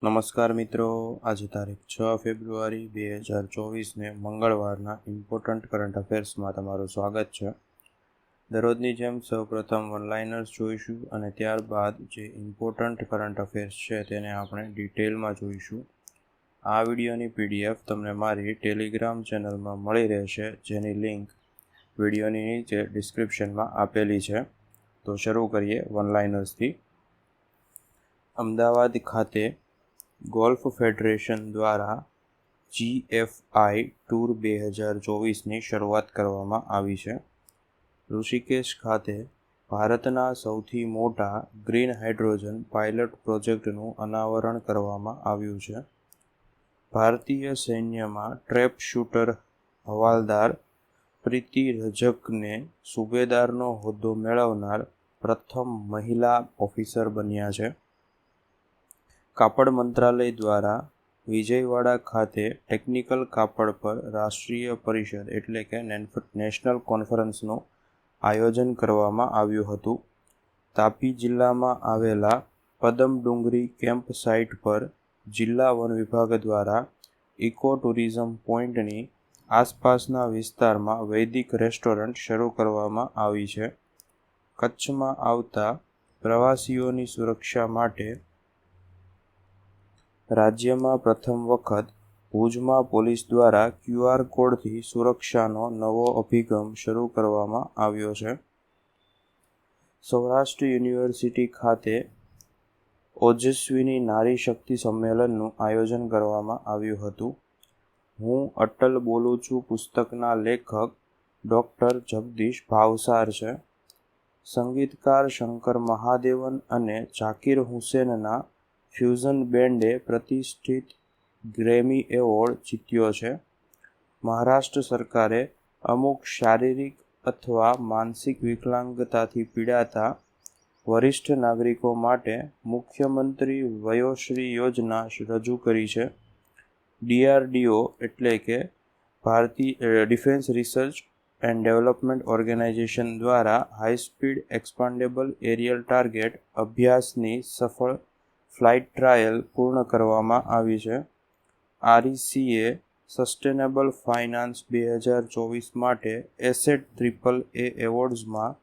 નમસ્કાર મિત્રો, આજે તારીખ 6 ફેબ્રુઆરી 2024ને મંગળવારના ઇમ્પોર્ટન્ટ કરંટ અફેર્સમાં તમારું સ્વાગત છે. દરરોજની જેમ સૌપ્રથમ વનલાઇનર્સ જોઈશું અને ત્યારબાદ જે ઇમ્પોર્ટન્ટ કરંટ અફેર્સ છે તેને આપણે ડિટેલમાં જોઈશું. આ વિડીયોની PDF તમને મારી ટેલિગ્રામ ચેનલમાં મળી રહેશે, જેની લિંક વિડીયોની નીચે ડિસ્ક્રિપ્શનમાં આપેલી છે. તો શરૂ કરીએ વનલાઇનર્સથી. અમદાવાદ ખાતે ગોલ્ફ ફેડરેશન દ્વારા GFI ટૂર 2024ની શરૂઆત કરવામાં આવી છે. ઋષિકેશ ખાતે ભારતના સૌથી મોટા ગ્રીન હાઇડ્રોજન પાયલટ પ્રોજેક્ટનું અનાવરણ કરવામાં આવ્યું છે. ભારતીય સૈન્યમાં ટ્રેપ શૂટર હવાલદાર પ્રીતિ રજકને સુબેદારનો હોદ્દો મેળવનાર પ્રથમ મહિલા ઓફિસર બન્યા છે. કાપડ મંત્રાલય દ્વારા વિજયવાડા ખાતે ટેકનિકલ કાપડ પર રાષ્ટ્રીય પરિષદ એટલે કે નેશનલ કોન્ફરન્સનું આયોજન કરવામાં આવ્યું હતું. તાપી જિલ્લામાં આવેલા પદમડુંગરી કેમ્પ સાઇટ પર જિલ્લા વન વિભાગ દ્વારા ઇકો ટુરિઝમ પોઈન્ટની આસપાસના વિસ્તારમાં વૈદિક રેસ્ટોરન્ટ શરૂ કરવામાં આવી છે. કચ્છમાં આવતા પ્રવાસીઓની સુરક્ષા માટે રાજ્યમાં પ્રથમ વખત ભુજમાં પોલીસ દ્વારા QR કોડથી સુરક્ષાનો નવો અભિગમ શરૂ કરવામાં આવ્યો છે. સૌરાષ્ટ્ર યુનિવર્સિટી ખાતે ઓજસ્વીની નારી શક્તિ સંમેલનનું આયોજન કરવામાં આવ્યું હતું. હું અટલ બોલું છું પુસ્તકના લેખક ડૉક્ટર જગદીશ ભાવસાર છે. સંગીતકાર શંકર મહાદેવન અને ઝાકિર હુસેનના ફ્યુઝન બેન્ડે પ્રતિષ્ઠિત ગ્રેમી એવોર્ડ જીત્યો છે. મહારાષ્ટ્ર સરકારે અમુક શારીરિક અથવા માનસિક વિકલાંગતાથી પીડાતા વરિષ્ઠ નાગરિકો માટે મુખ્યમંત્રી વયોશ્રી યોજના રજૂ કરી છે. DRDO એટલે કે ભારતીય defence research and development organisation દ્વારા હાઈસ્પીડ એક્સપાન્ડેબલ એરિયલ ટાર્ગેટ અભ્યાસની સફળ ફ્લાઇટ ટ્રાયલ પૂર્ણ કરવામાં આવી છે. RECએ સસ્ટેનેબલ ફાઇનાન્સ 2024 માટે એસેટ AAA એવોર્ડ્સમાં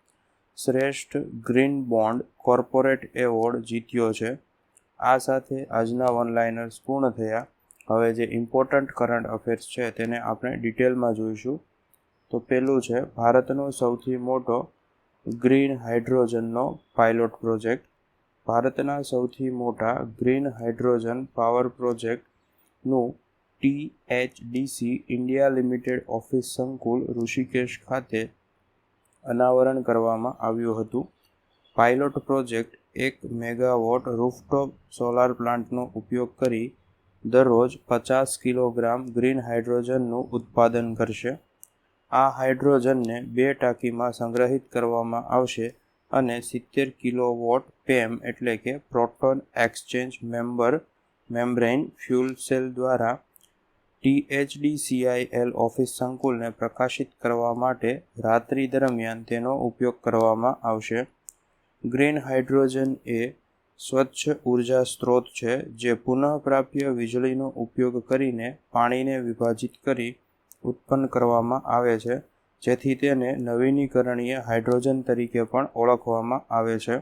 શ્રેષ્ઠ ગ્રીન બોન્ડ કોર્પોરેટ એવોર્ડ જીત્યો છે. આ સાથે આજના વનલાઇનર્સ પૂર્ણ થયા. હવે જે ઇમ્પોર્ટન્ટ કરંટ અફેર્સ છે તેને આપણે ડિટેલમાં જોઈશું. તો પહેલું છે ભારતનો સૌથી મોટો ગ્રીન હાઇડ્રોજનનો પાયલોટ પ્રોજેક્ટ. ભારતના સૌથી મોટા ગ્રીન હાઇડ્રોજન પાવર પ્રોજેક્ટનું THDC ઇન્ડિયા લિમિટેડ ઓફિસ સંકુલ ઋષિકેશ ખાતે અનાવરણ કરવામાં આવ્યું હતું. Pilot project 1 megawatt rooftop solar પ્લાન્ટનો ઉપયોગ કરી દરરોજ 50 કિલોગ્રામ ગ્રીન હાઇડ્રોજનનું ઉત્પાદન કરશે. આ હાઇડ્રોજનને 2 ટાંકીમાં સંગ્રહિત કરવામાં આવશે અને 70 કિલોવોટ PEM એટલે કે proton exchange membrane fuel cell દ્વારા THDCIL ઓફિસ સંકુલને પ્રકાશિત કરવા માટે રાત્રિ દરમિયાન તેનો ઉપયોગ કરવામાં આવશે. ગ્રીન હાઇડ્રોજન એ સ્વચ્છ ઉર્જા સ્ત્રોત છે જે પુનઃપ્રાપ્ય વીજળીનો ઉપયોગ કરીને પાણીને વિભાજિત કરી ઉત્પન્ન કરવામાં આવે છે, જેથી તેને નવીનીકરણીય હાઇડ્રોજન તરીકે પણ ઓળખવામાં આવે છે.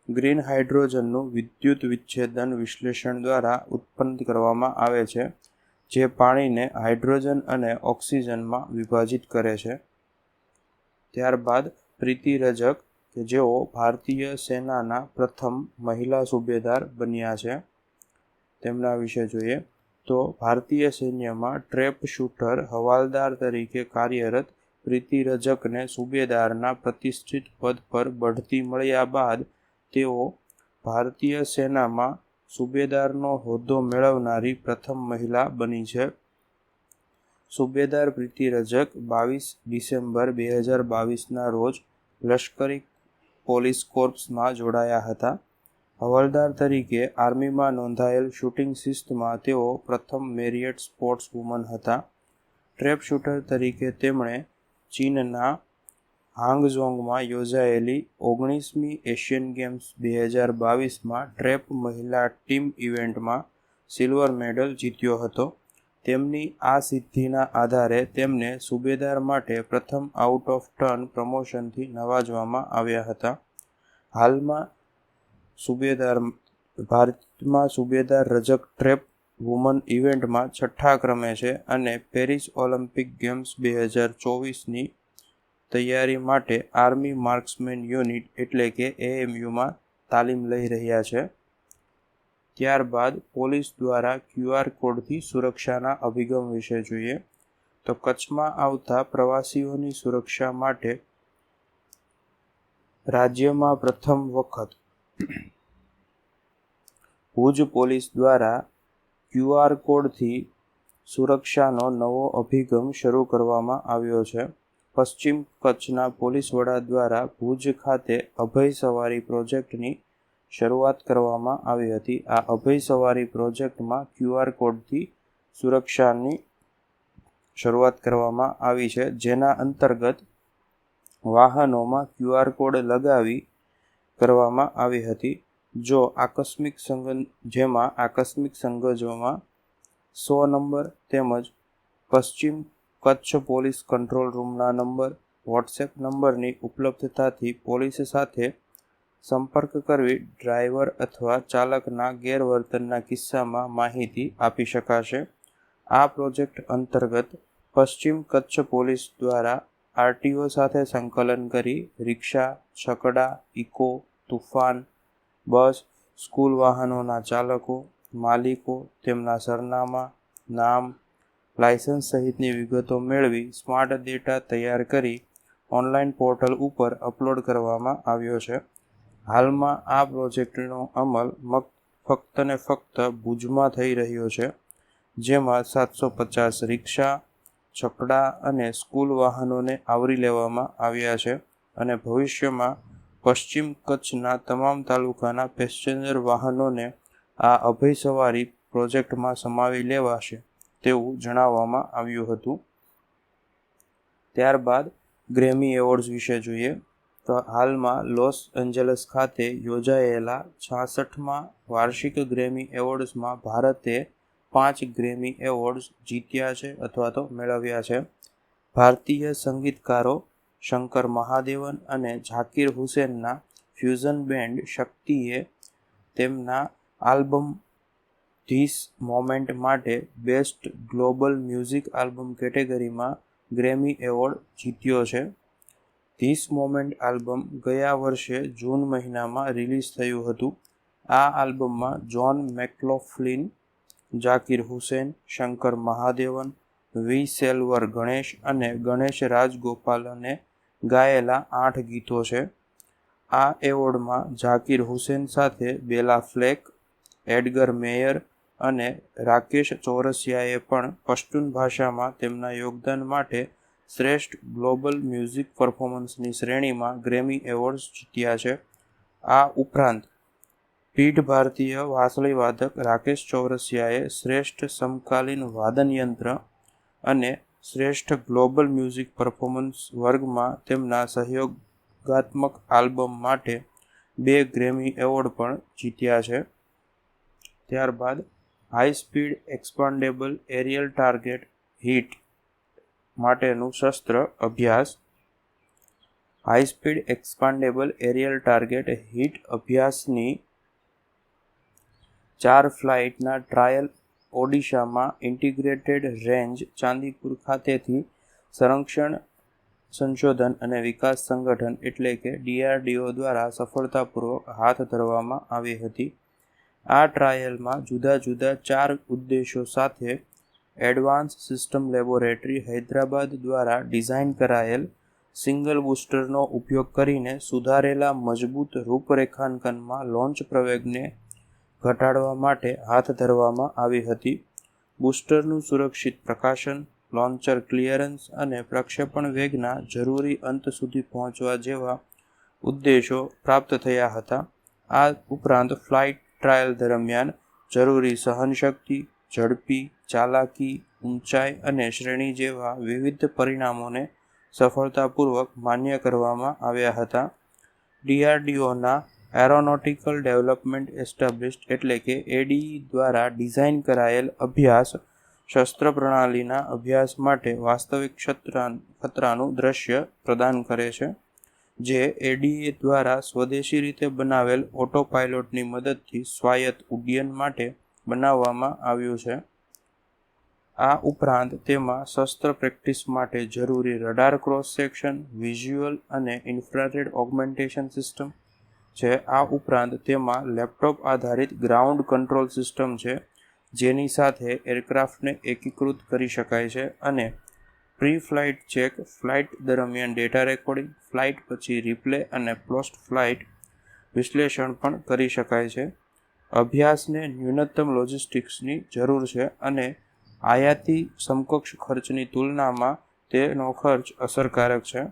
ગ્રીન હાઇડ્રોજનનું વિદ્યુત વિચ્છેદન વિશ્લેષણ દ્વારા ઉત્પન્ન કરવામાં આવે છે, જે પાણીને હાઇડ્રોજન અને ઓક્સિજનમાં વિભાજિત કરે છે. ત્યારબાદ પ્રીતિ રજક કે જેઓ ભારતીય સેનાના પ્રથમ મહિલા સુબેદાર બન્યા છે, તેમના વિશે જોઈએ તો ભારતીય સૈન્યમાં ટ્રેપ શૂટર હવાલદાર તરીકે કાર્યરત પ્રીતિ રજકને સુબેદારના પ્રતિષ્ઠિત પદ પર બઢતી મળ્યા બાદ તેઓ ભારતીય સેનામાં સુબેદારનો હોદ્દો મેળવનારી પ્રથમ મહિલા બની છે. સુબેદાર પ્રીતિ રજક 22 ડિસેમ્બર 2022ના રોજ લશ્કરી પોલીસ કોર્પ્સમાં જોડાયા હતા. હવાલદાર તરીકે આર્મીમાં નોંધાયેલ શૂટિંગ શિસ્તમાં તેઓ પ્રથમ મેરિયટ સ્પોર્ટ્સ વુમન હતા. ટ્રેપ શૂટર તરીકે તેમણે ચીનના હાંગઝોંગમાં યોજાયેલી 19મી એશિયન ગેમ્સ 2022માં ટ્રેપ મહિલા ટીમ ઇવેન્ટમાં સિલ્વર મેડલ જીત્યો હતો. તેમની આ સિદ્ધિના આધારે તેમને સુબેદાર માટે પ્રથમ આઉટ ઓફ ટર્ન પ્રમોશનથી નવાજવામાં આવ્યા હતા. હાલમાં ભારતમાં સુબેદાર રજક ટ્રેપ વુમન ઇવેન્ટમાં 6ઠ્ઠા ક્રમે છે અને પેરિસ ઓલિમ્પિક ગેમ્સ 2024ની તૈયારી માટે આર્મી માર્ક્સમેન યુનિટ એટલે કે AMUમાં તાલીમ લઈ રહ્યા છે. ત્યારબાદ પોલીસ દ્વારા QR કોડથી સુરક્ષાના અભિગમ વિશે જોઈએ તો કચ્છમાં આવતા પ્રવાસીઓની સુરક્ષા માટે રાજ્યમાં પ્રથમ વખત ભુજ પોલીસ દ્વારા QR કોડથી સુરક્ષાનો નવો અભિગમ શરૂ કરવામાં આવ્યો છે. પશ્ચિમ કચ્છના પોલીસ વડા દ્વારા ભુજ ખાતે અભય સવારી પ્રોજેક્ટની શરૂઆત કરવામાં આવી હતી. આ અભય સવારી પ્રોજેક્ટમાં QR કોડથી સુરક્ષાની શરૂઆત કરવામાં આવી છે, જેના અંતર્ગત વાહનોમાં QR કોડ લગાવી કરવામાં આવી હતી. જેમાં આકસ્મિક સંજોગોમાં 100 નંબર તેમજ પશ્ચિમ કચ્છ પોલીસ કંટ્રોલ રૂમના નંબર, વોટ્સએપ નંબરની ઉપલબ્ધતાથી પોલીસ સાથે સંપર્ક કરવી ડ્રાઈવર અથવા ચાલકના ગેરવર્તનના કિસ્સામાં માહિતી આપી શકાશે. આ પ્રોજેક્ટ અંતર્ગત પશ્ચિમ કચ્છ પોલીસ દ્વારા RTO સાથે સંકલન કરી રિક્ષા, છકડા, ઇકો, તુફાન, બસ, સ્કૂલ વાહનોના ચાલકો, માલિકો, તેમના સરનામા, નામ, લાયસન્સ સહિતની વિગતો મેળવી સ્માર્ટ ડેટા તૈયાર કરી ઓનલાઈન પોર્ટલ ઉપર અપલોડ કરવામાં આવ્યો છે. હાલમાં આ પ્રોજેક્ટનો અમલ ફક્ત ને ફક્ત ભુજમાં થઈ રહ્યો છે, જેમાં 750 રિક્ષા, છકડા અને સ્કૂલ વાહનોને આવરી લેવામાં આવ્યા છે અને ભવિષ્યમાં પશ્ચિમ કચ્છના તમામ તાલુકાના પેસેન્જર વાહનોને આ અભય સવારી પ્રોજેક્ટમાં સમાવી લેવાશે તેવું જણાવવામાં આવ્યું હતું. ત્યારબાદ ગ્રેમી એવોર્ડ્સ વિશે જોઈએ તો હાલમાં લોસ એન્જલસ ખાતે યોજાયેલા 66મા વાર્ષિક ગ્રેમી એવોર્ડ્સમાં ભારતે 5 ગ્રેમી એવોર્ડ્સ જીત્યા છે અથવા તો મેળવ્યા છે. ભારતીય સંગીતકારો શંકર મહાદેવન અને ઝાકિર હુસેનના ફ્યુઝન બેન્ડ શક્તિએ તેમના આલ્બમ ધીસ મોમેન્ટ માટે બેસ્ટ ગ્લોબલ મ્યુઝિક આલ્બમ કેટેગરીમાં ગ્રેમી એવોર્ડ જીત્યો છે. ધીસ મોમેન્ટ આલ્બમ ગયા વર્ષે જૂન મહિનામાં રિલીઝ થયું હતું. આ આલ્બમમાં જોન મેકલોફ્લિન, ઝાકિર હુસેન, શંકર મહાદેવન, વી સેલ્વર ગણેશ અને ગણેશ રાજગોપાલને ગાયેલા 8 ગીતો છે. આ એવોર્ડમાં ઝાકિર હુસેન સાથે બેલા ફ્લેક, એડગર મેયર અને રાકેશ ચૌરસિયાએ પણ પશ્તુન ભાષામાં તેમના યોગદાન માટે શ્રેષ્ઠ ગ્લોબલ મ્યુઝિક પરફોર્મન્સની શ્રેણીમાં ગ્રેમી એવોર્ડ્સ જીત્યા છે. આ ઉપરાંત પીઢ ભારતીય વાંસળી વાદક રાકેશ ચૌરસિયાએ શ્રેષ્ઠ સમકાલીન વાદનયંત્ર અને શ્રેષ્ઠ ગ્લોબલ મ્યુઝિક પરફોર્મન્સ વર્ગમાં તેમના સહયોગાત્મક આલ્બમ માટે 2 ગ્રેમી એવોર્ડ પણ જીત્યા છે. ત્યારબાદ high speed expandable aerial target hit માટેનું શસ્ત્ર અભ્યાસ. High speed expandable aerial target hit અભ્યાસની 4 ફ્લાઇટના ટ્રાયલ ઓડિશામાં ઇન્ટિગ્રેટેડ રેન્જ ચાંદીપુર ખાતેથી સંરક્ષણ સંશોધન અને વિકાસ સંગઠન એટલે કે DRDO દ્વારા સફળતાપૂર્વક હાથ ધરવામાં આવી હતી. આ ટ્રાયલમાં જુદા જુદા 4 ઉદ્દેશો સાથે એડવાન્સ સિસ્ટમ લેબોરેટરી હૈદરાબાદ દ્વારા ડિઝાઇન કરાયેલ સિંગલ બૂસ્ટરનો ઉપયોગ કરીને સુધારેલા મજબૂત રૂપરેખાંકનમાં લોન્ચ પ્રવેગને ઘટાડવા માટે હાથ ધરવામાં આવી હતી. બૂસ્ટરનું સુરક્ષિત પ્રકાશન, લોન્ચર ક્લિયરન્સ અને પ્રક્ષેપણ વેગના જરૂરી અંત સુધી પહોંચવા જેવા ઉદ્દેશો પ્રાપ્ત થયા હતા. આ ઉપરાંત ફ્લાઇટ ટ્રાયલ દરમિયાન જરૂરી સહનશક્તિ, ઝડપી, ચાલાકી, ઊંચાઈ અને શ્રેણી જેવા વિવિધ પરિણામોને સફળતાપૂર્વક માન્ય કરવામાં આવ્યા હતા. DRDOના એરોનોટિકલ ડેવલપમેન્ટ એસ્ટાબ્લિશ્ડ એટલે કે એડીઈ દ્વારા ડિઝાઇન કરાયેલ અભ્યાસ શસ્ત્ર પ્રણાલીના અભ્યાસ માટે વાસ્તવિક ખતરાનું દૃશ્ય પ્રદાન કરે છે, જે એડીએ દ્વારા સ્વદેશી રીતે બનાવેલ ઓટોપાયલોટની મદદથી સ્વાયત્ત ઉડ્ડયન માટે બનાવવામાં આવ્યું છે. આ ઉપરાંત તેમાં શસ્ત્ર પ્રેક્ટિસ માટે જરૂરી રડાર ક્રોસ સેક્શન, વિઝ્યુઅલ અને ઇન્ફ્રારેડ ઓગમેન્ટેશન સિસ્ટમ છે. આ ઉપરાંત તેમાં લેપટોપ આધારિત ગ્રાઉન્ડ કંટ્રોલ સિસ્ટમ છે, જેની સાથે એરક્રાફ્ટને એકીકૃત કરી શકાય છે અને પ્રી ફ્લાઇટ ચેક, ફ્લાઇટ દરમિયાન ડેટા રેકોર્ડિંગ, ફ્લાઇટ પછી રિપ્લે અને પોસ્ટ ફ્લાઇટ વિશ્લેષણ પણ કરી શકાય છે. અભ્યાસને ન્યૂનતમ લોજિસ્ટિક્સની જરૂર છે અને આયાતી સમકક્ષ ખર્ચની તુલનામાં તેનો ખર્ચ અસરકારક છે.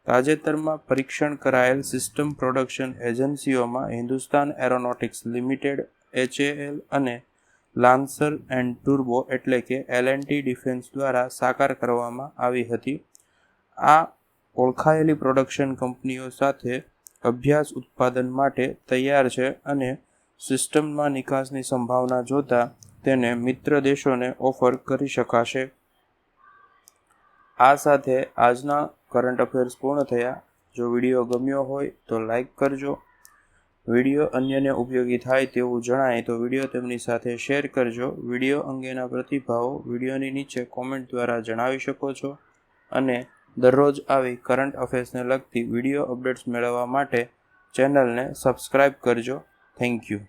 તાજેતરમાં પરીક્ષણ કરાયેલ સિસ્ટમ પ્રોડક્શન એજન્સીઓમાં હિન્દુસ્તાન એરોનોટિક્સ લિમિટેડ HAL અને લાન્સર એન્ડ ટુર્બો એટલે કે L&T ડિફેન્સ દ્વારા સાકાર કરવામાં આવી હતી. આ ઓળખાયેલી પ્રોડક્શન કંપનીઓ સાથે અભ્યાસ ઉત્પાદન માટે તૈયાર છે અને સિસ્ટમમાં નિકાસની સંભાવના જોતા તેને મિત્ર દેશોને ઓફર કરી શકાશે. આ સાથે આજના કરંટ અફેર્સ પૂર્ણ થયા. જો વિડીયો ગમ્યો હોય તો લાઈક કરજો. વિડીયો અન્યને ઉપયોગી થાય તેવું જણાય તો વિડીયો તેમની સાથે શેર કરજો. વિડીયો અંગેના પ્રતિભાવો વિડીયોની નીચે કોમેન્ટ દ્વારા જણાવી શકો છો અને દરરોજ આવી કરંટ અફેર્સને લગતી વિડીયો અપડેટ્સ મેળવવા માટે ચેનલને સબસ્ક્રાઇબ કરજો. Thank you.